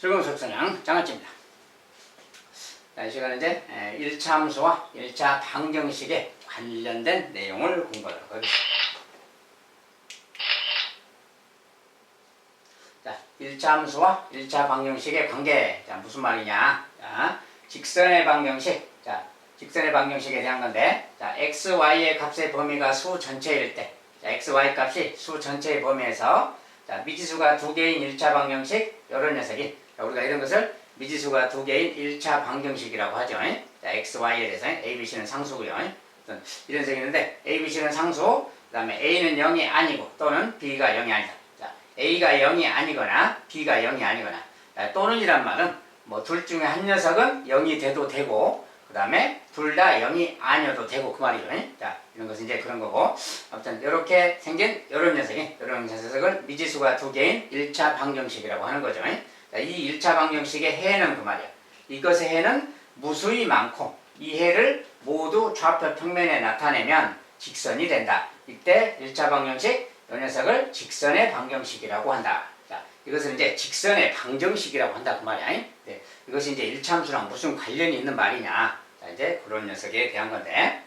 즐거운 속성형 장아찌입니다. 자, 이 시간은 이제 1차 함수와 1차 방정식에 관련된 내용을 공부하도록 하겠습니다. 자, 1차 함수와 1차 방정식의 관계. 자, 무슨 말이냐? 자, 직선의 방정식. 자, 직선의 방정식에 대한 건데, 자, x, y의 값의 범위가 수 전체일 때, 자, x, y 값이 수 전체의 범위에서, 자, 미지수가 두 개인 1차 방정식, 이런 녀석이, 자, 우리가 이런 것을 미지수가 두 개인 1차 방정식이라고 하죠. 자, x, y에 대해서 a, b, c는 상수고요. 이런 식이 있는데, a, b, c는 상수, 그 다음에 a는 0이 아니고, 또는 b가 0이 아니다. 자, a가 0이 아니거나, b가 0이 아니거나, 자, 또는이란 말은, 뭐, 둘 중에 한 녀석은 0이 돼도 되고, 그 다음에 둘 다 0이 아니어도 되고, 그 말이죠. 자, 이런 것은 이제 그런 거고. 아무튼, 이렇게 생긴 이런 녀석을 미지수가 두 개인 1차 방정식이라고 하는 거죠. 자, 이 1차 방정식의 해는 그 말이야. 이것의 해는 무수히 많고, 이 해를 모두 좌표 평면에 나타내면 직선이 된다. 이때 1차 방정식, 이 녀석을 직선의 방정식이라고 한다. 자, 이것은 이제 직선의 방정식이라고 한다. 그 말이야. 네, 이것이 이제 1차 함수랑 무슨 관련이 있는 말이냐. 자, 이제 그런 녀석에 대한 건데.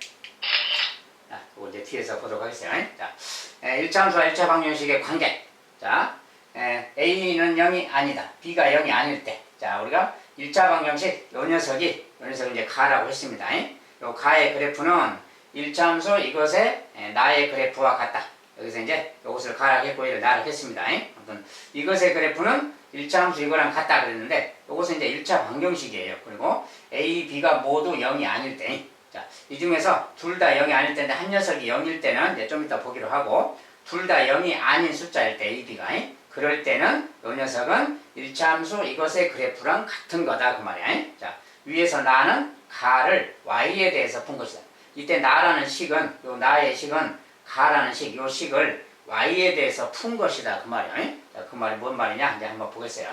자, 이거 이제 뒤에서 보도록 하겠어요. 자, 1차 함수와 1차 방정식의 관계. 자, A는 0이 아니다. B가 0이 아닐 때. 자, 우리가 1차 방정식, 요 녀석이 이제 가라고 했습니다. 요 가의 그래프는 1차 함수 이것의 나의 그래프와 같다. 여기서 이제 이것을 가라고 했고, 이를 나라고 했습니다. 아무튼 이것의 그래프는 1차 함수 이거랑 같다 그랬는데, 이것은 이제 1차 방정식이에요. 그리고 A, B가 모두 0이 아닐 때. 자, 이 중에서 둘 다 0이 아닐 때인데, 한 녀석이 0일 때는 이제 좀 이따 보기로 하고, 둘 다 0이 아닌 숫자일 때, A, B가. 그럴 때는 이 녀석은 1차 함수 이것의 그래프랑 같은 거다. 그 말이야. 자, 위에서 나는 가를 y에 대해서 푼 것이다. 이때 나라는 식은, 요 나의 식은 가라는 식, 요 식을 y에 대해서 푼 것이다. 그 말이야. 자, 그 말이 뭔 말이냐? 이제 한번 보겠어요.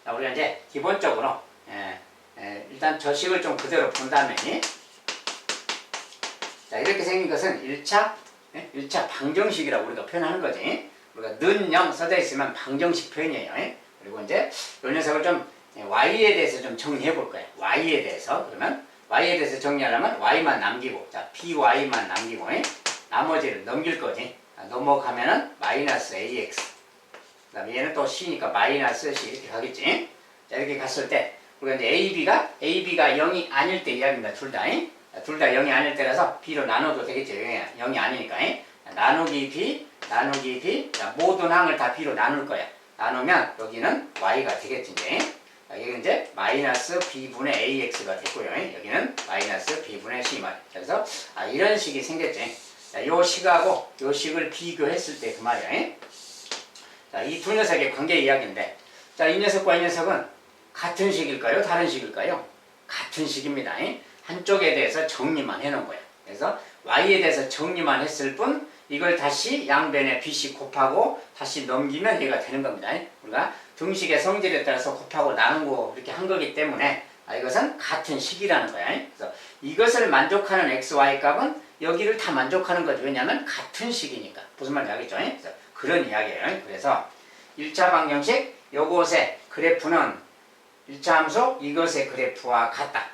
자, 우리가 이제 기본적으로, 일단 저 식을 좀 그대로 본 다음에, 자, 이렇게 생긴 것은 1차 방정식이라고 우리가 표현하는 거지. 우리가 는 0 써져 있으면 방정식 표현이에요. 그리고 이제 이 녀석을 좀 y에 대해서 좀 정리해 볼 거예요. y에 대해서. 그러면 y에 대해서 정리하려면 y만 남기고, 자, by만 남기고, 나머지를 넘길 거지. 넘어가면은 마이너스 ax. 그 다음에 얘는 또 c니까 마이너스 c 이렇게 가겠지. 자, 이렇게 갔을 때 우리가 이제 ab가 0이 아닐 때 이야기입니다. 둘 다. 둘 다 0이 아닐 때라서 b로 나눠도 되겠죠. 0이 아니니까. 나누기 b, 자, 모든 항을 다 b로 나눌 거야. 나누면 여기는 y가 되겠지, 이제. 자, 여기는 이제 마이너스 b분의 ax가 됐고요. 여기는 마이너스 b분의 c 말이야. 그래서 이런 식이 생겼지. 자, 요 식하고 요 식을 비교했을 때 그 말이야. 자, 이 두 녀석의 관계 이야기인데, 자, 이 녀석과 이 녀석은 같은 식일까요? 다른 식일까요? 같은 식입니다. 한쪽에 대해서 정리만 해놓은 거야. 그래서 y에 대해서 정리만 했을 뿐, 이걸 다시 양변에 b씩 곱하고 다시 넘기면 얘가 되는 겁니다. 우리가 등식의 성질에 따라서 곱하고 나누고 이렇게 한 거기 때문에 이것은 같은 식이라는 거야. 그래서 이것을 만족하는 x, y 값은 여기를 다 만족하는 거죠. 왜냐하면 같은 식이니까. 무슨 말인지 알겠죠? 그래서 그런 이야기예요. 그래서 1차 방정식, 요것의 그래프는 1차 함수 이것의 그래프와 같다.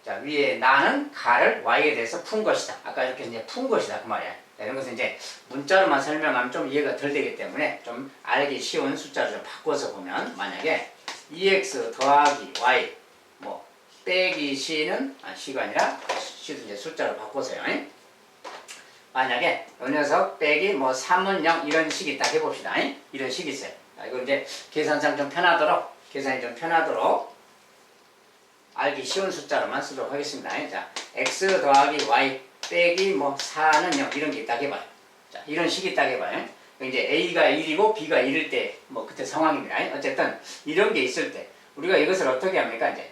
자, 위에 나는 가를 y에 대해서 푼 것이다. 아까 이렇게 이제 푼 것이다. 그 말이야. 자, 이런 것은 이제 문자로만 설명하면 좀 이해가 덜 되기 때문에 좀 알기 쉬운 숫자를 좀 바꿔서 보면, 만약에 2x 더하기 y 뭐 빼기 c는 c가 아니라 c도 이제 숫자로 바꿔서요. 만약에 이 녀석 빼기 뭐 3은 0 이런 식이 딱 해봅시다. 이런 식이 있어요. 자, 이거 이제 계산이 좀 편하도록 알기 쉬운 숫자로만 쓰도록 하겠습니다. 자, x 더하기 y 빼기 뭐 4는 0 이런 게 딱 해봐요. 자, 이런 식이 딱 해봐요. 이제 a가 1이고 b가 1일 때 뭐 그때 상황입니다. 어쨌든 이런 게 있을 때 우리가 이것을 어떻게 합니까? 이제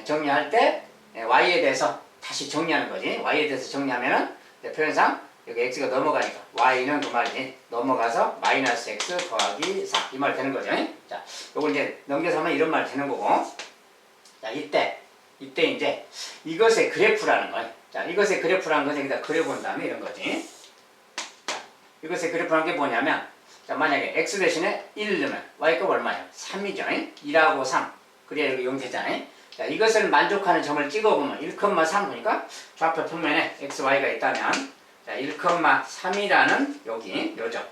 정리할 때 y에 대해서 다시 정리하는 거지. y에 대해서 정리하면은 표현상 여기 x가 넘어가니까 y는 그 말이지. 넘어가서 마이너스 x 더하기 4 이 말 되는 거죠. 자, 요걸 이제 넘겨서 하면 이런 말 되는 거고. 자, 이때 이제 이것의 그래프라는 거예요. 자, 이것의 그래프라는 것은 여기다 그려본 다음에 이런 거지. 자, 이것의 그래프라는 게 뭐냐면, 자, 만약에 x 대신에 1 넣으면 y값 얼마예요? 3이죠. 2하고 3. 그래야 여기 0 되잖아요. 자, 이것을 만족하는 점을 찍어보면 1,3 보니까 좌표 평면에 x, y가 있다면 자, 1,3이라는 여기 요점.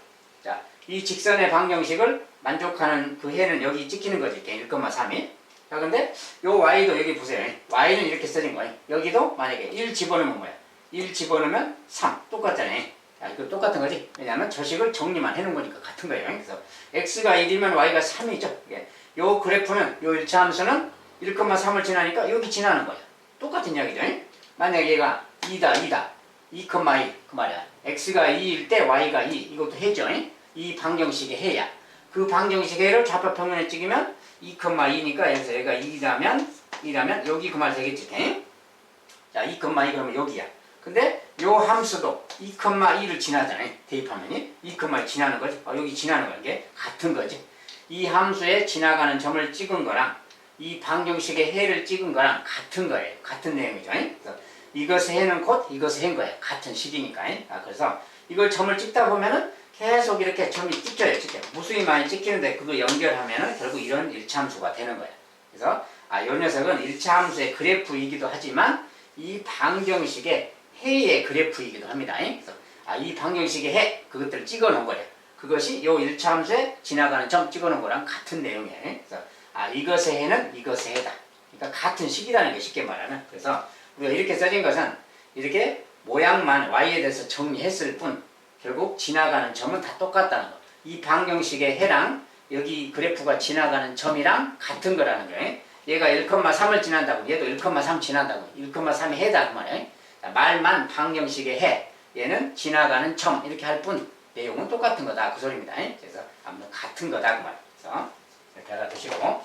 자, 이 직선의 방정식을 만족하는 그 해는 여기 찍히는 거지. 이렇게 1,3이. 자, 근데 요 y도 여기 보세요. y는 이렇게 써진 거예요. 여기도 만약에 1 집어넣으면 뭐야? 1 집어넣으면 3. 똑같잖아요. 자, 이거 똑같은 거지. 왜냐하면 저식을 정리만 해놓은 거니까 같은 거예요. 그래서 x가 1이면 y가 3이죠. 요 그래프는 요 1차 함수는 1,3을 지나니까 여기 지나는 거야. 똑같은 이야기죠. 만약에 얘가 2다. 2,2 그 말이야. x가 2일 때 y가 2. 이것도 해죠. 이 방정식의 해야. 그 방정식 해를 좌표 평면에 찍으면 2,2니까 여기서 얘가 2라면 여기 그 말 되겠지. 자, 2,2 그러면 여기야. 근데 요 함수도 2,2를 지나잖아요. 대입하면이 2,2 지나는 거지. 여기 지나는 거야. 이게 같은 거지. 이 함수에 지나가는 점을 찍은 거랑 이 방정식의 해를 찍은 거랑 같은 거예요. 같은 내용이죠. 그래서 이것의 해는 곧 이것의 해인 거예요. 같은 식이니까. 그래서 이걸 점을 찍다 보면은 계속 이렇게 점이 찍혀요. 무수히 많이 찍히는데 그거 연결하면은 결국 이런 1차 함수가 되는 거예요. 그래서 이 녀석은 1차 함수의 그래프이기도 하지만 이 방정식의 해의 그래프이기도 합니다. 그래서 이 방정식의 해 그것들을 찍어 놓은 거예요. 그것이 요 1차 함수에 지나가는 점 찍어 놓은 거랑 같은 내용이에요. 그래서 이것의 해는 이것의 해다. 그러니까 같은 식이라는 게 쉽게 말하면. 그래서 우리가 이렇게 써진 것은 이렇게 모양만 y에 대해서 정리했을 뿐 결국 지나가는 점은 다 똑같다는 거. 이 방정식의 해랑 여기 그래프가 지나가는 점이랑 같은 거라는 거예요. 얘가 1,3을 지난다고 얘도 1,3 지난다고 1,3이 해다 그 말이에요. 말만 방정식의 해 얘는 지나가는 점 이렇게 할 뿐 내용은 똑같은 거다 그 소리입니다. 그래서 아무튼 같은 거다 그 말이에요. 그래서 이렇게 알아두시고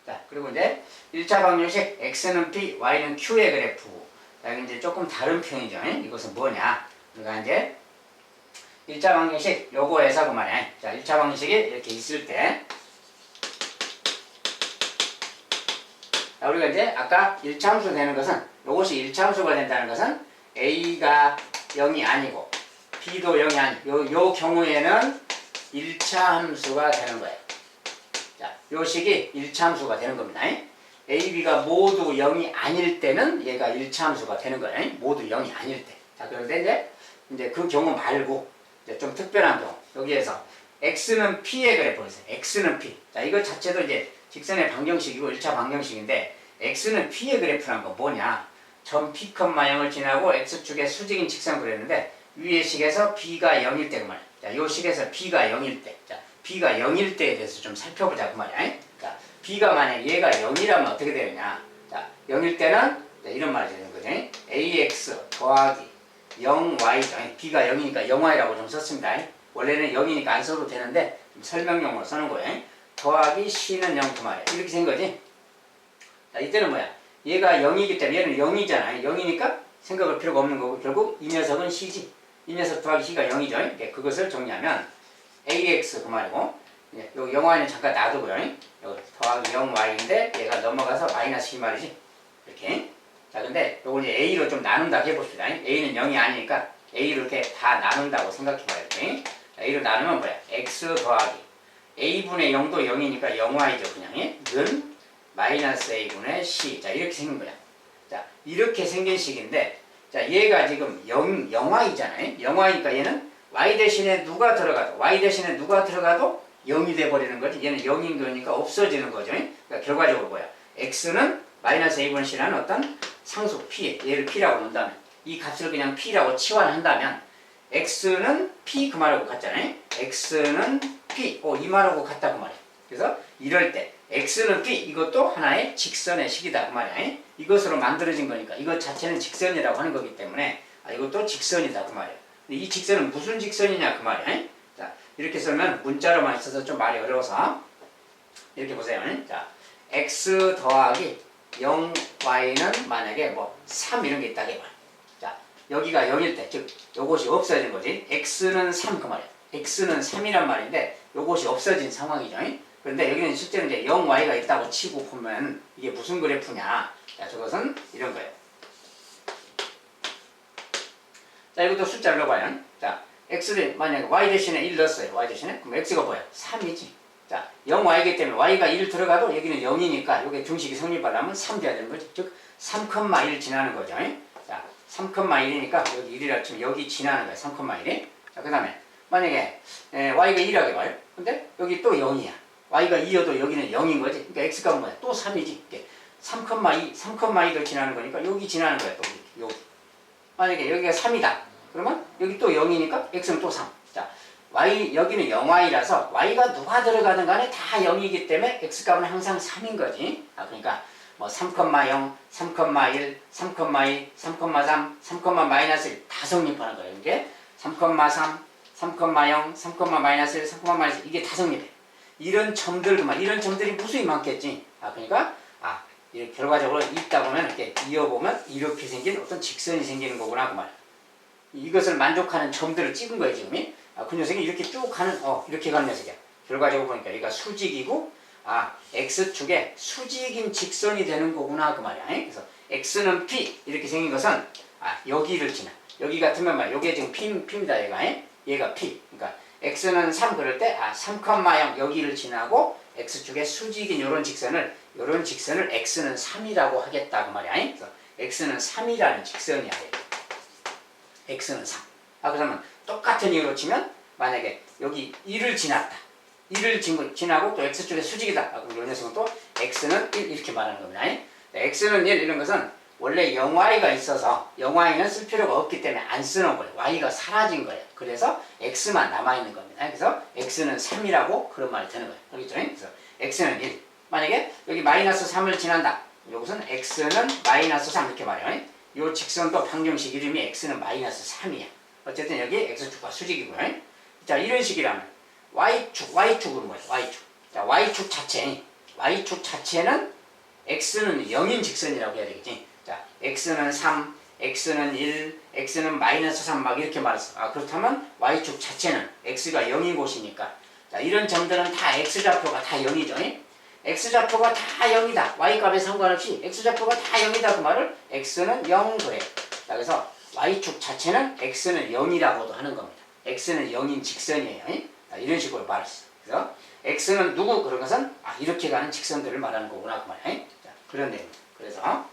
자, 그리고 이제 1차 방정식 x는 p, y는 q의 그래프. 자, 여기 이제 조금 다른 표현이죠. 이것은 뭐냐? 우리가 이제 1차 방정식 요거에서 그 말이야. 자, 1차 방정식이 이렇게 있을 때 자, 우리가 이제 아까 1차 함수 되는 것은 요것이 1차 함수가 된다는 것은 a가 0이 아니고 b도 0이 아니고 요 경우에는 1차 함수가 되는 거예요. 자, 요 식이 1차 함수가 되는 겁니다. a, b가 모두 0이 아닐 때는 얘가 1차 함수가 되는 거예요. 모두 0이 아닐 때. 자, 그런데 이제 그 경우 말고 이제 좀 특별한 경우 여기에서 x는 p의 그래프 보세요. x는 p. 자, 이거 자체도 이제 직선의 방정식이고 1차 방정식인데 x는 p의 그래프란 거 뭐냐? 점 p, 0을 지나고 x축의 수직인 직선 그랬는데 위의 식에서 b가 0일 때 그 말이야. 자, 요 식에서 b가 0일 때. 자, b가 0일 때에 대해서 좀 살펴보자 그 말이야. 그러니까 b가 만약 얘가 0이라면 어떻게 되느냐? 자, 0일 때는 이런 말이 되는 거죠. ax 더하기 0y죠. b가 0이니까 0y라고 좀 썼습니다. 원래는 0이니까 안 써도 되는데 설명용으로 써는 거예요. 더하기 c는 0 그 말이야. 이렇게 된 거지. 자, 이때는 뭐야? 얘가 0이기 때문에 얘는 0이잖아요. 0이니까 생각할 필요가 없는 거고 결국 이 녀석은 c지. 이 녀석 더하기 c가 0이죠. 그것을 정리하면 ax 그 말이고 여기 0y는 잠깐 놔두고요. 여기 더하기 0y인데 얘가 넘어가서 마이너스 c 말이지. 이렇게. 자, 근데 요걸 이제 a로 좀 나눈다고 해봅시다. a는 0이 아니니까 a로 이렇게 다 나눈다고 생각해봐요. 이렇게. a로 나누면 뭐야? x 더하기 a분의 0도 0이니까 0y죠. 그냥 는 마이너스 a분의 c. 자, 이렇게 생긴 거야. 자, 이렇게 생긴 식인데 자, 얘가 지금 0y잖아요. 0y니까 얘는 y 대신에 누가 들어가도 y 대신에 누가 들어가도 0이 돼버리는 거지. 얘는 0인 거니까 없어지는 거죠. 그러니까 결과적으로 뭐야? x는 마이너스 a분의 c라는 어떤 상수 p, 얘를 p라고 놓는다면 이 값을 그냥 p라고 치환한다면 x는 p 그 말하고 같잖아요. x는 p, 이 말하고 같다 그 말이에요. 그래서 이럴 때 x는 p, 이것도 하나의 직선의 식이다 그 말이에요. 이것으로 만들어진 거니까 이것 자체는 직선이라고 하는 거기 때문에 이것도 직선이다 그 말이에요. 근데 이 직선은 무슨 직선이냐 그 말이에요. 자, 이렇게 쓰면 문자로만 있어서 좀 말이 어려워서 이렇게 보세요. 자, x 더하기 0y는 만약에 3 이런 게 있다 해봐. 자, 여기가 0일 때, 즉 요것이 없어진 거지. x는 3 그 말이야. x는 3이란 말인데 요것이 없어진 상황이죠. 그런데 여기는 실제로 이제 0y가 있다고 치고 보면 이게 무슨 그래프냐. 자, 저것은 이런 거예요. 자, 이것도 숫자를 넣어봐요. 자, x를 만약에 y 대신에 1 넣었어요. y 대신에. 그럼 x가 뭐야? 3이지. 자, 0y이기 때문에 y가 1 들어가도 여기는 0이니까 이게 등식이 성립하려면 3 돼야 되는 거죠. 즉, 3,1 지나는 거죠. 자, 3,1이니까 여기 1이라 치면 여기 지나는 거예요. 3,1이. 자, 그 다음에 만약에 y가 1하게 봐요. 근데 여기 또 0이야. y가 2여도 여기는 0인 거지. 그러니까 x가 뭐야? 또 3이지. 3,2, 3,2도 지나는 거니까 여기 지나는 거야. 또 여기. 만약에 여기가 3이다. 그러면 여기 또 0이니까 x는 또 3. 자, y 여기는 0y라서 y가 누가 들어가든 간에 다 0이기 때문에 x값은 항상 3인 거지. 아, 그러니까 뭐 3,0, 3,1, 3,2, 3,3, 3,-1 다 성립하는 거예요. 이게 3,3, 3,0, 3,-1, 3,-1 이게 다 성립해. 이런 점들 그만 이런 점들이 무수히 많겠지. 아, 그러니까 이렇게 결과적으로 읽다 보면 이렇게 이어보면 이렇게 생긴 어떤 직선이 생기는 거구나 그 말. 이것을 만족하는 점들을 찍은 거예요 지금이. 아, 그 녀석이 이렇게 쭉 가는 이렇게 가는 녀석이야. 결과적으로 보니까 얘가 수직이고 x축에 수직인 직선이 되는 거구나 그 말이야. 그래서 x는 p 이렇게 생긴 것은 여기를 지나. 여기 같으면 말 여기에 지금 p입니다 얘가 p. 그러니까 x는 3 그럴 때 3,0 여기를 지나고 x축에 수직인 요런 직선을 x는 3이라고 하겠다 그 말이야. 그래서 x는 3이라는 직선이야. x는 3. 그러면 똑같은 이유로 치면 만약에 여기 1을 지났다. 1을 지나고 또 x축에 수직이다. 그럼 이 녀석은 또 x는 1 이렇게 말하는 겁니다. x는 1 이런 것은 원래 0y가 있어서 0y는 쓸 필요가 없기 때문에 안 쓰는 거예요. y가 사라진 거예요. 그래서 x만 남아있는 겁니다. 그래서 x는 3이라고 그런 말이 되는 거예요. 알겠죠? 그래서 x는 1. 만약에 여기 마이너스 3을 지난다. 이것은 x는 마이너스 3 이렇게 말해요. 이 직선도 방정식 이름이 x는 마이너스 3이야. 어쨌든 여기 x축과 수직이고요. 자, 이런 식이라면 y축은 뭐예요? y축. 자, y축 자체는 x는 0인 직선이라고 해야 되겠지. 자, x는 3, x는 1, x는 마이너스 3 막 이렇게 말했어. 그렇다면 y축 자체는 x가 0인 곳이니까. 자, 이런 점들은 다 x좌표가 다 0이죠. x좌표가 다 0이다. y값에 상관없이 x좌표가 다 0이다. 그 말을 x는 0 그래. 자, 그래서 y축 자체는 x는 0이라고도 하는 겁니다. x는 0인 직선이에요. 자, 이런 식으로 말했어. 그래서 x는 누구? 그런 것은 이렇게 가는 직선들을 말하는 거구나 그 말이야. 자, 그런 내용. 그래서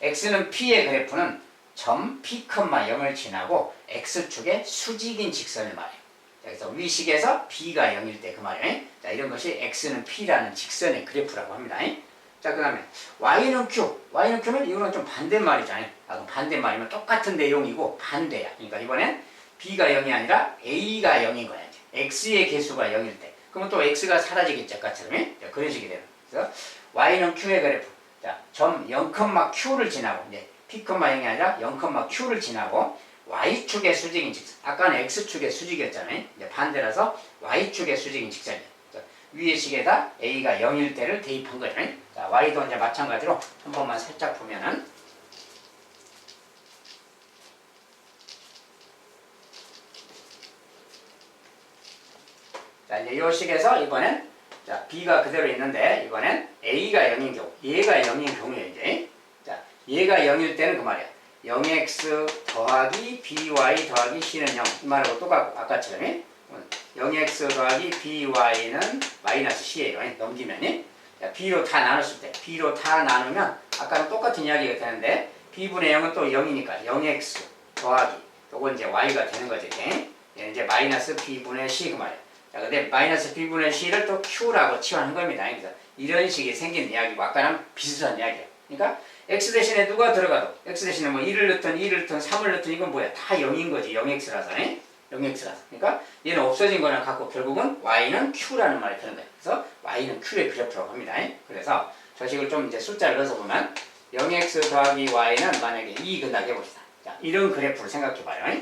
x는 p의 그래프는 점 p, 0을 지나고 x축의 수직인 직선을 말해요. 그래서 위식에서 b가 0일 때 그 말이에요. 자, 이런 것이 x는 p라는 직선의 그래프라고 합니다. 자, 그 다음에 y는 q는 이거는 좀 반대말이잖아요. 그럼 반대말이면 똑같은 내용이고 반대야. 그러니까 이번엔 b가 0이 아니라 a가 0인 거야. x의 개수가 0일 때. 그러면 또 x가 사라지겠죠. 아까처럼. 자, 그런 식이 되는. 그래서 y는 q의 그래프. 자, 점 0,q를 지나고 이제 p, 0이 아니라 0,q를 지나고 y축의 수직인 직선. 아까는 x축의 수직이었잖아요. 이제 반대라서 y축의 수직인 직선이에요. 위의 식에다 a가 0일 때를 대입한 거죠. 자, y도 이제 마찬가지로 한 번만 살짝 보면은 자, 이제 이 식에서 이번엔 자, b가 그대로 있는데 이번엔 a가 0인 경우, 얘가 0인 경우에 이제 자, 얘가 0일 때는 그 말이야. 0x 더하기 by 더하기 c는 0. 이 말하고 똑같고 아까처럼 0x 더하기 by는 마이너스 c예요. 넘기면 b로 다 나눴을 때 b로 다 나누면 아까랑 똑같은 이야기가 되는데 b분의 0은 또 0이니까 0x 더하기 요거 이제 y가 되는 거지. 이제 마이너스 b분의 c 그 말이야. 자, 근데 마이너스 b분의 c를 또 q라고 치환한 겁니다. 그래서 이런 식이 생긴 이야기고 아까랑 비슷한 이야기야. 그러니까 x 대신에 누가 들어가도 x 대신에 뭐 1을 넣든 2를 넣든 3을 넣든 이건 뭐야? 다 0인 거지. 0x라서. 0x라서. 그러니까 얘는 없어진 거랑 같고 결국은 y는 q라는 말이 되는 거예요. 그래서 y는 q의 그래프라고 합니다. 그래서 저 식을 좀 이제 숫자를 넣어서 보면 0x 더하기 y는 만약에 2 근다고 해봅시다. 자, 이런 그래프를 생각해봐요.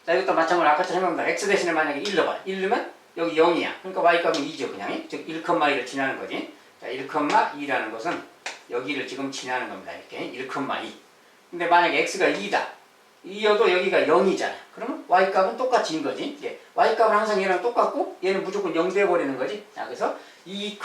자, 이것도 마찬가지로 아까처럼 해봅니다. x 대신에 만약에 1 넣어봐. 1 넣으면 여기 0이야. 그러니까 y값은 2죠. 그냥. 즉 1,2를 지나는 거지. 자, 1,2라는 것은 여기를 지금 지나는 겁니다. 이렇게 1,2. 근데 만약에 x가 2다. 이어도 여기가 0이잖아. 그러면 y값은 똑같이 인 거지. 예. y값은 항상 얘랑 똑같고 얘는 무조건 0 돼버리는 거지. 자, 그래서 2, 2,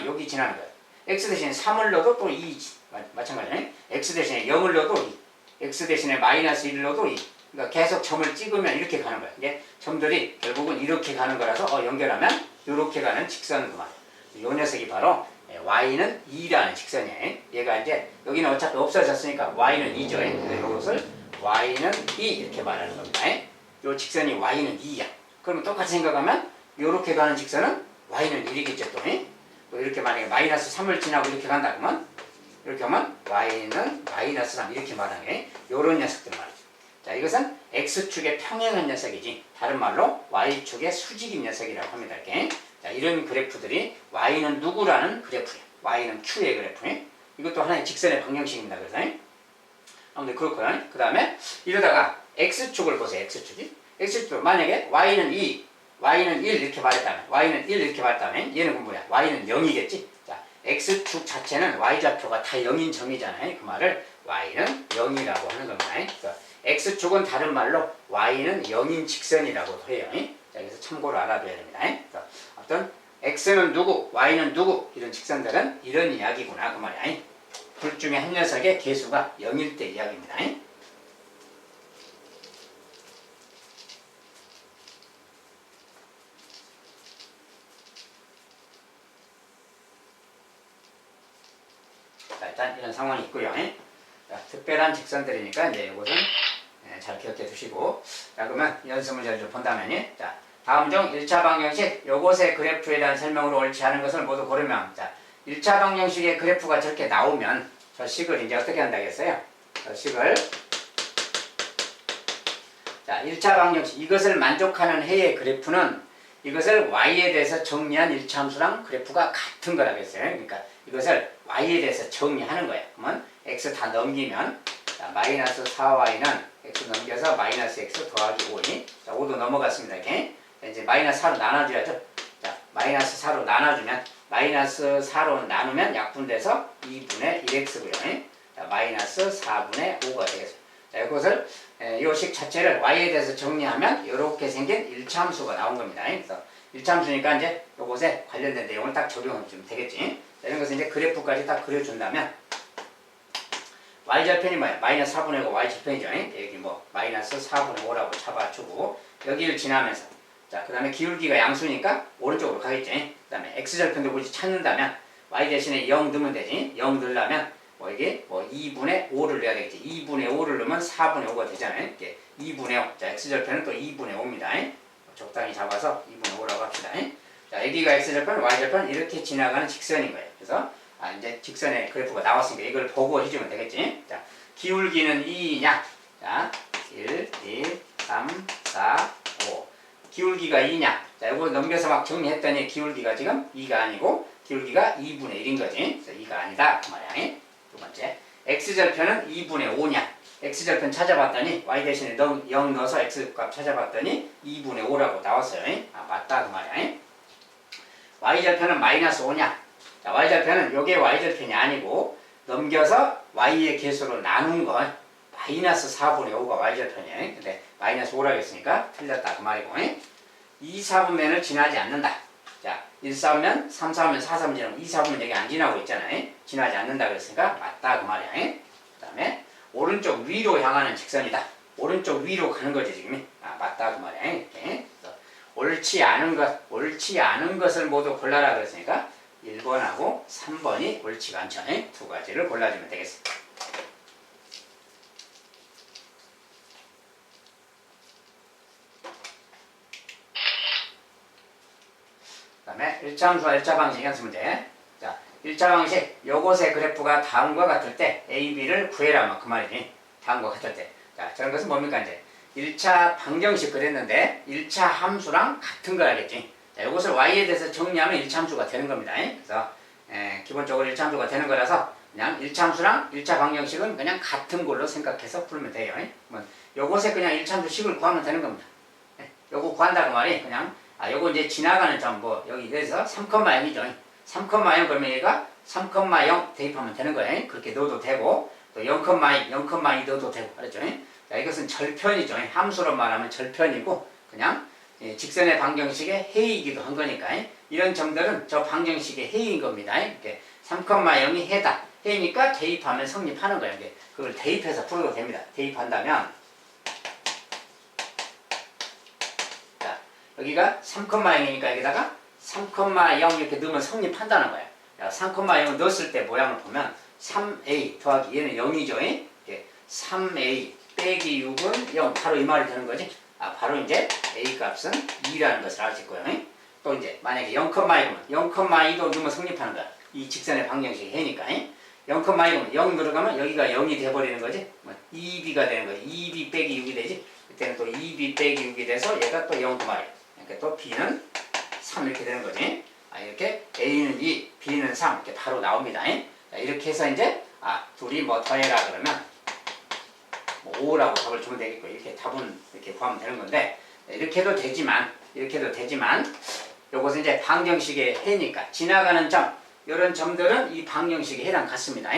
여기 지나는 거야. x 대신에 3을 넣어도 또 2지. 마찬가지네. x 대신에 0을 넣어도 2. x 대신에 마이너스 1을 넣어도 2. 그러니까 계속 점을 찍으면 이렇게 가는 거야. 이게 점들이 결국은 이렇게 가는 거라서 연결하면 이렇게 가는 직선은 그만. 이 녀석이 바로 y는 2라는 직선이에요. 얘가 이제 여기는 어차피 없어졌으니까 y는 2죠. 그래서 이것을 y는 2 이렇게 말하는 겁니다. 이 직선이 y는 2야. 그러면 똑같이 생각하면 이렇게 가는 직선은 y는 1이겠죠. 또 이렇게 만약에 마이너스 3을 지나고 이렇게 간다 그러면 이렇게 하면 y는 마이너스 3 이렇게 말하는 게 요런 녀석들 말이죠. 자, 이것은 x축의 평행한 녀석이지 다른 말로 y축의 수직인 녀석이라고 합니다. 이렇게. 자, 이런 그래프들이 y는 누구라는 그래프예요. y는 q의 그래프예요. 이것도 하나의 직선의 방정식입니다. 그래서 아무튼 그렇고요. 그 다음에 이러다가 x축을 보세요. x축 만약에 y는 2, y는 1 이렇게 말했다면 y는 1 이렇게 말했다면 얘는 그 뭐야? y는 0이겠지? 자, x축 자체는 y좌표가 다 0인 점이잖아요. 그 말을 y는 0이라고 하는 겁니다. 그래서 x축은 다른 말로 y는 0인 직선이라고 해요. 자, 그래서 참고로 알아둬야 됩니다. 그래서 어떤 x는 누구, y는 누구 이런 직선들은 이런 이야기구나 그 말이야. 둘 중에 한 녀석의 개수가 0일 때 이야기입니다. 자, 일단 이런 상황이 있고요. 자, 특별한 직선들이니까 이제 이것은 잘 기억해 두시고, 자, 그러면 연습 문제를 좀 본다면요. 자, 다음 중 1차 방정식 요것의 그래프에 대한 설명으로 옳지 않은 것을 모두 고르면, 자, 1차 방정식의 그래프가 저렇게 나오면 저 식을 이제 어떻게 한다겠어요? 저 식을 자, 1차 방정식 이것을 만족하는 해의 그래프는 이것을 y에 대해서 정리한 1차 함수랑 그래프가 같은 거라겠어요. 그러니까 이것을 y에 대해서 정리하는 거예요. 그러면 x 다 넘기면 자, 마이너스 4y는 x 넘겨서 마이너스 x 더하기 5이 자, 5도 넘어갔습니다. 이렇게 이제 마이너스 4로 나눠줘야죠. 자, 마이너스 4로 나눠주면 마이너스 4로 나누면 약분돼서 2분의 1x고요. 자, 마이너스 4분의 5가 되겠습니다. 자, 이것을 이 식 자체를 y에 대해서 정리하면 이렇게 생긴 1차 함수가 나온 겁니다. 그래서 1차 함수니까 이제 이것에 관련된 내용을 딱 적용해주면 되겠지. 자, 이런 것을 이제 그래프까지 딱 그려준다면 y절편이 뭐야? 마이너스 4분의 5 y절편이죠. 여기 뭐 마이너스 4분의 5라고 잡아주고 여기를 지나면서 자, 그 다음에 기울기가 양수니까 오른쪽으로 가겠지. 그 다음에 x절편도 굳이 찾는다면 y 대신에 0 넣으면 되지. 0 넣으려면 뭐 이게 뭐 2분의 5를 넣어야 되겠지. 2분의 5를 넣으면 4분의 5가 되잖아요. 이렇게 2분의 5. 자, x절편은 또 2분의 5입니다. 적당히 잡아서 2분의 5라고 합시다. 자, 여기가 x절편, y절편 이렇게 지나가는 직선인 거예요. 그래서 이제 직선의 그래프가 나왔으니까 이걸 보고 해주면 되겠지. 자, 기울기는 2냐? 자, 1, 2, 3, 4, 5. 기울기가 2냐? 자, 이거 넘겨서 막 정리했더니 기울기가 지금 2가 아니고 기울기가 2분의 1인 거지. 그래서 2가 아니다. 그 말이야. 두 번째. x절편은 2분의 5냐? x절편 찾아봤더니 y 대신에 0 넣어서 x값 찾아봤더니 2분의 5라고 나왔어요. 아, 맞다. 그 말이야. y절편은 마이너스 5냐? 자, y절편은 요게 y절편이 아니고 넘겨서 y의 개수로 나눈 건 마이너스 4분의 5가 y절편이에요. 근데 마이너스 5라고 했으니까 틀렸다 그 말이고 2, 4분면을 지나지 않는다. 자, 1, 4분면, 3, 4분면, 4, 4분면 지나고 2, 4분면 여기 안 지나고 있잖아요. 지나지 않는다 그랬으니까 맞다 그 말이야. 그 다음에 오른쪽 위로 향하는 직선이다. 오른쪽 위로 가는 거지 지금. 아, 맞다 그 말이야. 이렇게. 옳지 않은 것을 모두 골라라 그랬으니까 1번하고 3번이 옳지가 않죠. 두 가지를 골라주면 되겠습니다. 그 다음에 1차 함수와 1차 방식 연습 문제. 자, 1차 방식 요것의 그래프가 다음과 같을 때 A, B를 구해라 그 말이지. 다음과 같을 때. 자, 저런 것은 뭡니까 이제 1차 방정식 그랬는데 1차 함수랑 같은 거 알겠지. 자, 이것을 y에 대해서 정리하면 1차 함수가 되는 겁니다. 그래서 기본적으로 1차 함수가 되는 거라서 그냥 1차 함수랑 1차 방정식은 그냥 같은 걸로 생각해서 풀면 돼요. 요것에 그냥 1차 함수 식을 구하면 되는 겁니다. 요거 구한다고 말이 그냥 요거 이제 지나가는 점 뭐 여기 그래서 3,0이죠. 3,0 그러면 얘가 3,0 대입하면 되는 거예요. 그렇게 넣어도 되고 또 0,2, 0,2 넣어도 되고 그렇죠? 자, 이것은 절편이죠. 함수로 말하면 절편이고 그냥 직선의 방정식의 해이기도 한 거니까 이런 점들은 저 방정식의 해인 겁니다. 이렇게 3,0이 해다. 해니까 대입하면 성립하는 거예요. 그걸 대입해서 풀어도 됩니다. 대입한다면 자, 여기가 3,0이니까 여기다가 3,0 이렇게 넣으면 성립한다는 거예요. 3,0을 넣었을 때 모양을 보면 3a 더하기 얘는 0이죠. 3a 빼기 6은 0 바로 이 말이 되는 거지. 바로 이제 a 값은 2라는 것을 알 수 있고요. 또 이제 만약에 0,2면 0,2도 넣으면 성립하는 거야. 이 직선의 방정식이 해니까 0,2면 0 들어가면 여기가 0이 돼버리는 거지. 2b가 되는 거지. 2b 빼기 6이 되지. 그때는 또 2b 빼기 6이 돼서 얘가 또 0,2. 그러니까 또 b는 3 이렇게 되는 거지. 이렇게 a는 2, b는 3 이렇게 바로 나옵니다. 이렇게 해서 이제 둘이 뭐 더해라 그러면 뭐 5라고 답을 주면 되겠고 이렇게 답은 이렇게 구하면 되는 건데 이렇게 해도 되지만 요것은 이제 방정식의 해니까 지나가는 점 이런 점들은 이 방정식에 해당 같습니다.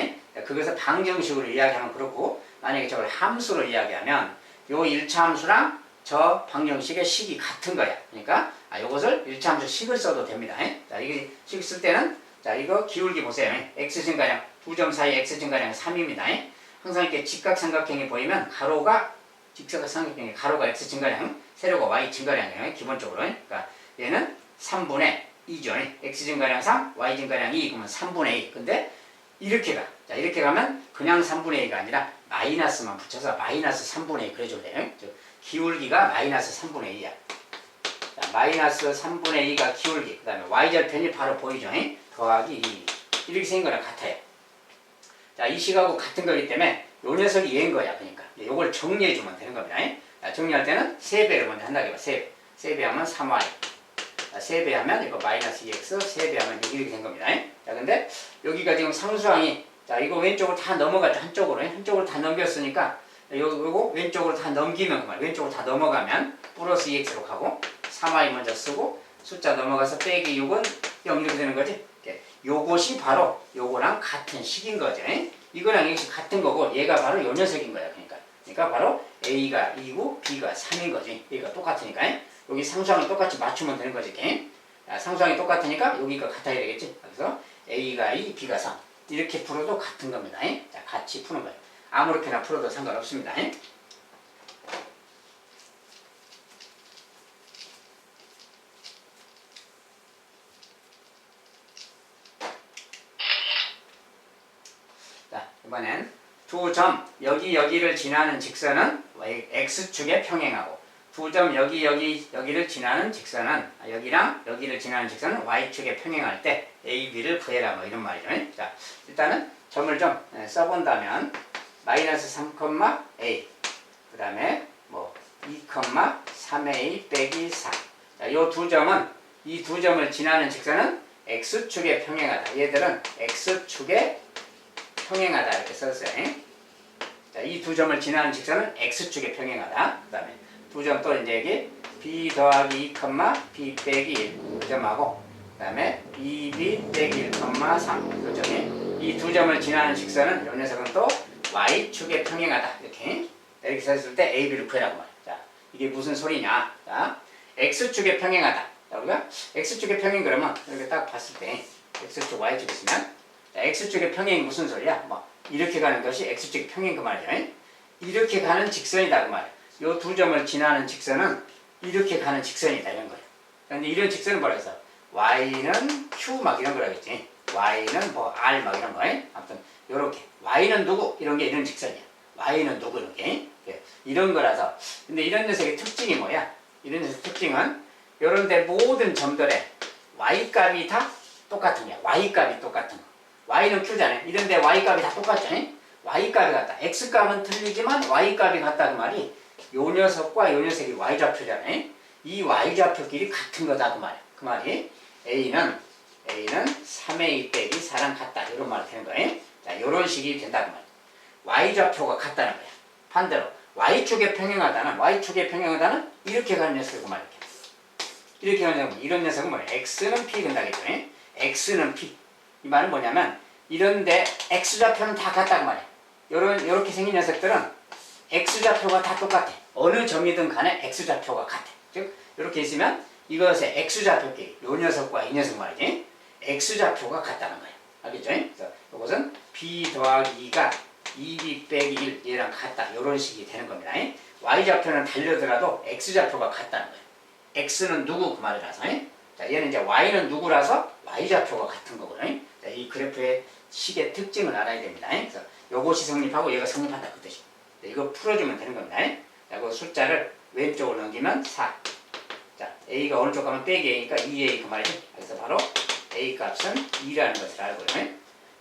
그것을 방정식으로 이야기하면 그렇고 만약에 저걸 함수로 이야기하면 요 1차 함수랑 저 방정식의 식이 같은 거야. 그러니까 요것을 1차 함수 식을 써도 됩니다. 자, 이게 식 쓸 때는 자, 이거 기울기 보세요. x 증가량 두 점 사이 x 증가량 3입니다. 항상 이렇게 직각삼각형이 보이면 가로가 직각삼각형의 가로가 x 증가량, 세로가 y 증가량이에요. 기본적으로. 그러니까 얘는 3분의 2죠. x 증가량 3, y 증가량 2, 그러면 3분의 2. 근데 이렇게 가. 자, 이렇게 가면 그냥 3분의 2가 아니라 마이너스만 붙여서 마이너스 3분의 2 그래줘도 돼요. 기울기가 마이너스 3분의 2야. 자, 마이너스 3분의 2가 기울기. 그 다음에 y절편이 바로 보이죠. 더하기 2. 이렇게 생긴 거랑 같아요. 자, 이 식하고 같은 거기 때문에 요 녀석이 얘인 거야. 그러니까 요걸 정리해주면 되는 겁니다. 자, 정리할 때는 3배를 먼저 한다고 해봐. 3배. 3배 하면 3y. 3배 하면 이거 마이너스 2x, 3배 하면 이렇게 된 겁니다. 자, 근데 여기가 지금 상수항이 자, 이거 왼쪽으로 다 넘어갔죠. 한쪽으로 다 넘겼으니까 요거 왼쪽으로 다 넘기면 그만. 왼쪽으로 다 넘어가면 플러스 2x로 가고 3y 먼저 쓰고 숫자 넘어가서 빼기 6은 0 이렇게 되는 거지. 요것이 바로 요거랑 같은 식인 거죠. 이거랑 이것이 같은 거고 얘가 바로 요 녀석인 거야. 그러니까 바로 a가 2고 b가 3인 거지. 얘가 똑같으니까 여기 상수항을 똑같이 맞추면 되는 거지. 상수항이 똑같으니까 여기가 같아야 되겠지. 그래서 a가 2, b가 3 이렇게 풀어도 같은 겁니다. 자, 같이 푸는 거예요. 아무렇게나 풀어도 상관없습니다. 자, 이번엔 두 점 여기를 지나는 직선은 x축에 평행하고 두 점 여기를 지나는 직선은 여기랑 여기를 지나는 직선은 y축에 평행할 때 a, b를 구해라 뭐 이런 말이죠. 자, 일단은 점을 좀 써본다면 마이너스 3,a 그 다음에 뭐 2,3a 빼기 4 자, 요 두 점은 이 두 점을 지나는 직선은 x축에 평행하다. 얘들은 x축에 평행하다 이렇게 썼어요. 자, 이 두 점을 지나는 직선은 x축에 평행하다. 그 다음에 두 점 또 이제 여기 b 더하기 2, b 빼기 1 그 점하고 그 다음에 2b 빼기 1,3 그 점이 이 두 점을 지나는 직선은 이 녀석은 또 y축에 평행하다. 이렇게 썼을 때 a, b를 구해라고 말이야. 자, 이게 무슨 소리냐? 자, x축에 평행하다. 자, 우리가 x축에 평행 그러면 이렇게 딱 봤을 때 x축, y축 있으면 자, x축의 평행이 무슨 소리야? 뭐 이렇게 가는 것이 x축의 평행 그 말이죠. 이렇게 가는 직선이다 그 말이야. 요 두 점을 지나는 직선은 이렇게 가는 직선이다 이런 거예요. 그런데 이런 직선은 뭐라 해서 y는 q 막 이런 거라겠지. y는 뭐 r 막 이런 거. 아무튼 요렇게 y는 누구 이런 게 이런 직선이야. y는 누구 이렇게 이런 거라서. 근데 이런 녀석의 특징이 뭐야? 이런 녀석 특징은 요런데 모든 점들의 y 값이 다 똑같은 거야. y 값이 똑같은 거. y는 q잖아요. 이런데 y 값이 다 똑같죠. y 값이 같다. x 값은 틀리지만 y 값이 같다 그 말이 요 녀석과 요 녀석이 y 좌표잖아요. 이 y 좌표끼리 같은 거다 그 말이야. 그 말이 a는 3a 빼기 4랑 같다 이런 말이 되는 거예요. 자, 요런 식이 된다 그 말이야. y 좌표가 같다는 거야. 반대로 y축에 평행하다는 이렇게 가는 녀석이고 말이야. 이렇게 가는 녀석은 이런 녀석은 뭐야? x는 p 된다겠죠. x는 p. 이 말은 뭐냐면 이런데 x좌표는 다 같다고 말이야. 요렇게 생긴 녀석들은 x좌표가 다 똑같아. 어느 점이든 간에 x좌표가 같아. 즉 이렇게 있으면 이것의 x좌표끼리 요 녀석과 이 녀석 말이지 x좌표가 같다는 거예요. 알겠죠? 그래서 이것은 b 더하기 2가 2b 빼기 1 얘랑 같다. 요런 식이 되는 겁니다. y좌표는 달려더라도 x좌표가 같다는 거예요. x는 누구 그 말이라서. 자, 얘는 이제 y는 누구라서 y좌표가 같은 거거든요. 자, 이 그래프의 식의 특징을 알아야 됩니다. 그래서 요것이 성립하고 얘가 성립한다 그 뜻이에요. 이거 풀어주면 되는 겁니다. 자, 그 숫자를 왼쪽으로 넘기면 4. 자, a가 오른쪽 가면 빼기 a니까 2a 그 말이죠. 그래서 바로 a 값은 2라는 것을 알고요.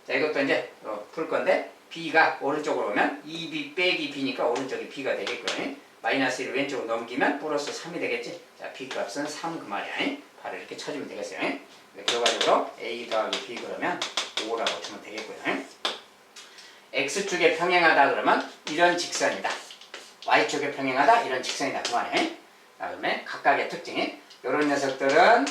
자, 이것도 이제 풀 건데 b가 오른쪽으로 오면 2b 빼기 b니까 오른쪽이 b가 되겠고요. 마이너스 1을 왼쪽으로 넘기면 플러스 3이 되겠지. 자, b 값은 3 그 말이야. 바로 이렇게 쳐주면 되겠어요. 결과적으로 a 더하기 b 그러면 5라고 치면 되겠고요. x축에 평행하다 그러면 이런 직선이다. y축에 평행하다 이런 직선이다 그 말이에요. 그다음에 각각의 특징이 이런 녀석들은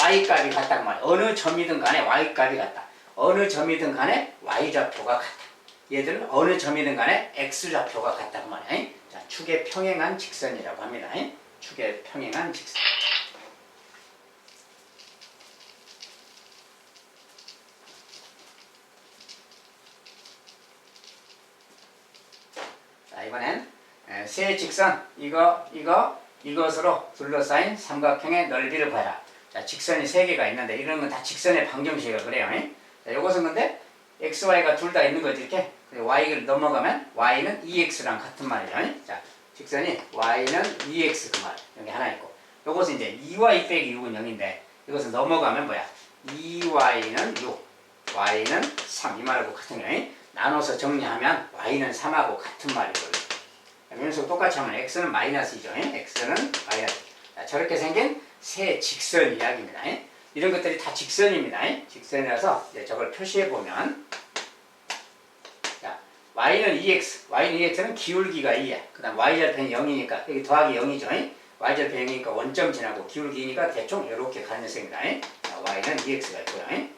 y값이 같다 그 말이에요. 어느 점이든 간에 y값이 같다. 어느 점이든 간에 y좌표가 같다. 얘들은 어느 점이든 간에 x좌표가 같다 그 말이에요. 자, 축에 평행한 직선이라고 합니다. 축에 평행한 직선. 자, 이번엔 세 직선 이것으로 둘러싸인 삼각형의 넓이를 봐라. 자, 직선이 세 개가 있는데 이런 건 다 직선의 방정식이라고 그래요. 자, 이것은 근데 x, y가 둘 다 있는 거지 이렇게. y를 넘어가면 y는 2x랑 같은 말이죠. 자, 직선이 y는 2x 그 말. 여기 하나 있고. 이것은 이제 2y 빼기 6은 0인데 이것은 넘어가면 뭐야? 2y는 6, y는 3 이 말하고 같은 거예요. 나눠서 정리하면 y는 3하고 같은 말이거든요. 여기서 똑같이 하면 x는 마이너스이죠. x는 마이너스. 자, 저렇게 생긴 세 직선 이야기입니다. 이런 것들이 다 직선입니다. 직선이라서 이제 저걸 표시해 보면 자, y는 2x, y는 기울기가 2야. 그 다음 y절편이 0이니까 여기 더하기 0이죠. y절편이 0이니까 원점 지나고 기울기니까 대충 이렇게 가는 녀석입니다. 자, y는 2x가 있고요.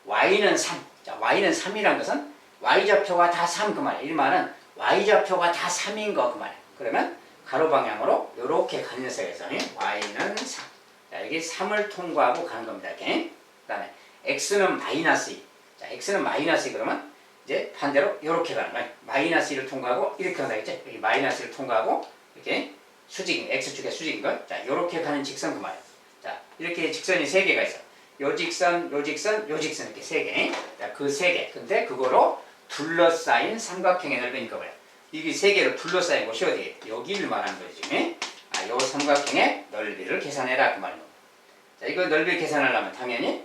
y는 3. 자, y는 3이란 것은 y좌표가 다 3 그 말이에요. 이 말은 y좌표가 다 3인 거 그 말이에요. 그러면 가로 방향으로 이렇게 가는 녀석에서 y는 3. 자, 여기 3을 통과하고 가는 겁니다. 이렇게. 그 다음에 x는 마이너스 2. 자, x는 마이너스 2 그러면 이제 반대로 이렇게 가는 거예요. 마이너스 2를 통과하고 이렇게 간다겠지? 여기 마이너스 1을 통과하고 이렇게 수직인, x축의 수직인 거. 자, 이렇게 가는 직선 그 말이에요. 자, 이렇게 직선이 3개가 있어. 요 직선, 요 직선, 요 직선 이렇게 3개. 자, 그 3개. 근데 그거로 둘러싸인 삼각형의 넓이니까 뭐야? 이게 3개로 둘러싸인 곳이 어디에? 여기를 말하는 거지. 요 삼각형의 넓이를 계산해라 그 말이에요. 자, 이거 넓이를 계산하려면 당연히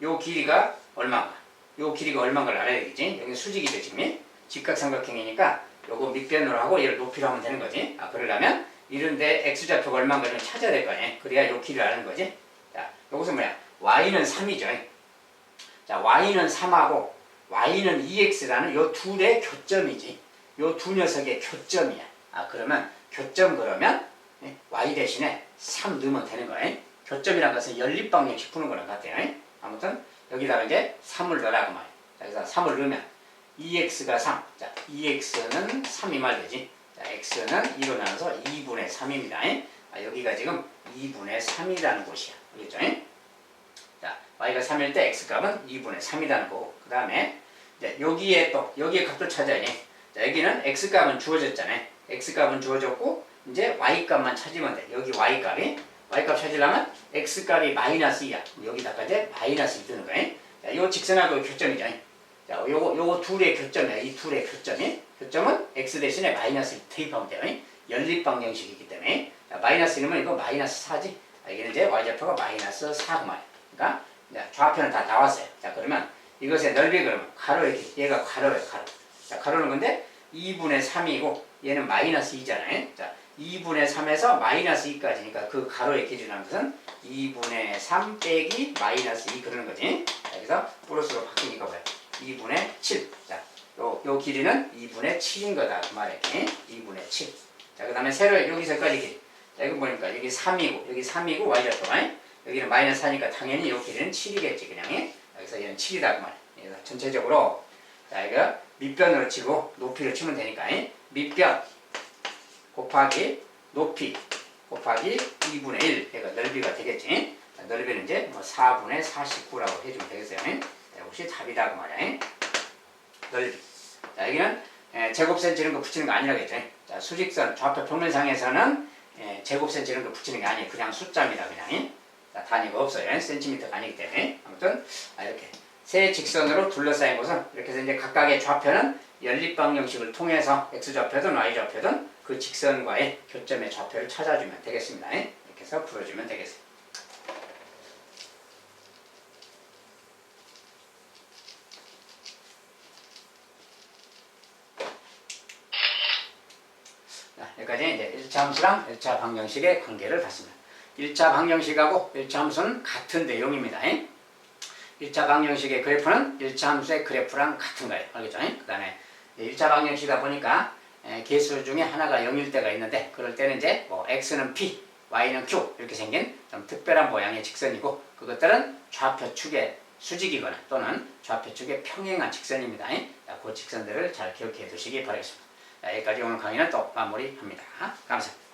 요 길이가 얼마인가? 요 길이가 얼마인가를 알아야 되겠지? 여기 수직이죠 지금. 직각삼각형이니까 요거 밑변으로 하고 얘를 높이로 하면 되는 거지. 그러려면 이런데 x좌표가 얼마인가 좀 찾아야 될 거 아니야? 그래야 요 길이를 아는 거지. 자, 요것은 뭐야? y는 3이죠. 자, y는 3하고 y는 2x라는 요 둘의 교점이지. 요 두 녀석의 교점이야. 그러면 교점 그러면 y 대신에 3 넣으면 되는 거예요. 교점이란 것은 연립방정식 푸는 거랑 같아요. 아무튼 여기다가 이제 3을 넣으라고 말이에요. 자, 그래서 3을 넣으면 2x가 3. 자, 2x는 3이 말 되지. 자, x는 2로 나눠서 2분의 3입니다. 여기가 지금 2분의 3이라는 곳이야. 알겠죠? 자, y가 3일 때 x값은 2분의 3이라는 거고. 그 다음에 여기에 값도 찾아야 돼. 자, 여기는 x값은 주어졌잖아요. x값은 주어졌고 이제 y값만 찾으면 돼. 여기 y값 찾으려면 x값이 마이너스 2야. 여기다가 이제 마이너스 2 뜨는 거예요. 자, 요 직선하고 교점이죠. 자, 요거 둘의 교점이야. 이 둘의 교점은 x 대신에 마이너스 2 대입하면 돼요. 연립방정식이기 때문에. 자, 마이너스 1이면 이거 마이너스 4지. 여기는 이제 y좌표가 마이너스 4 그 말이에요. 그러니까 좌표는 다 나왔어요. 자, 그러면 이것의 넓이 그러면 가로 이렇게 얘가 가로예요. 가로. 자, 가로는 건데 2분의 3이고 얘는 마이너스 2잖아요. 자, 2분의 3에서 마이너스 2까지니까 그 가로의 기준한 것은 2분의 3 빼기 마이너스 2 그러는 거지. 자, 그래서 플러스로 바뀌니까 뭐야? 2분의 7. 자, 요 길이는 2분의 7인 거다. 그 말이야. 2분의 7. 자, 그 다음에 세로 여기서까지 길이. 자, 이거 보니까 여기 3이고 여기 3이고 y좌표가 여기는 마이너스 4니까 당연히 요 길이는 7이겠지 그냥. 여기서 얘는 7이다 그 말이야. 그래서 전체적으로 자, 이거 밑변으로 치고 높이로 치면 되니까 밑변 곱하기 높이 곱하기 2분의 1 얘가 넓이가 되겠지. 넓이는 이제 뭐 4분의 49라고 해주면 되겠어요. 이것이 답이다 그 말이야. 넓이. 자, 여기는 제곱센치 이런 거 붙이는 거 아니라고 했죠. 자, 수직선 좌표 평면상에서는 제곱센치 이런 거 붙이는 게 아니에요. 그냥 숫자입니다. 그냥. 자, 단위가 없어요. 센티미터가 아니기 때문에. 아무튼 이렇게 세 직선으로 둘러싸인 곳은 이렇게 해서 이제 각각의 좌표는 연립방정식을 통해서 x좌표든 y좌표든 그 직선과의 교점의 좌표를 찾아주면 되겠습니다. 이렇게 해서 풀어주면 되겠습니다. 자, 여기까지 이제 1차 함수랑 1차 방정식의 관계를 봤습니다. 1차 방정식하고 1차 함수는 같은 내용입니다. 1차 방정식의 그래프는 1차 함수의 그래프랑 같은 거예요. 알겠죠? 그 다음에 1차 방정식이다 보니까 개수 중에 하나가 0일 때가 있는데 그럴 때는 이제 뭐 x는 p, y는 q 이렇게 생긴 좀 특별한 모양의 직선이고 그것들은 좌표축의 수직이거나 또는 좌표축의 평행한 직선입니다. 그 직선들을 잘 기억해 두시기 바라겠습니다. 여기까지 오늘 강의는 또 마무리합니다. 감사합니다.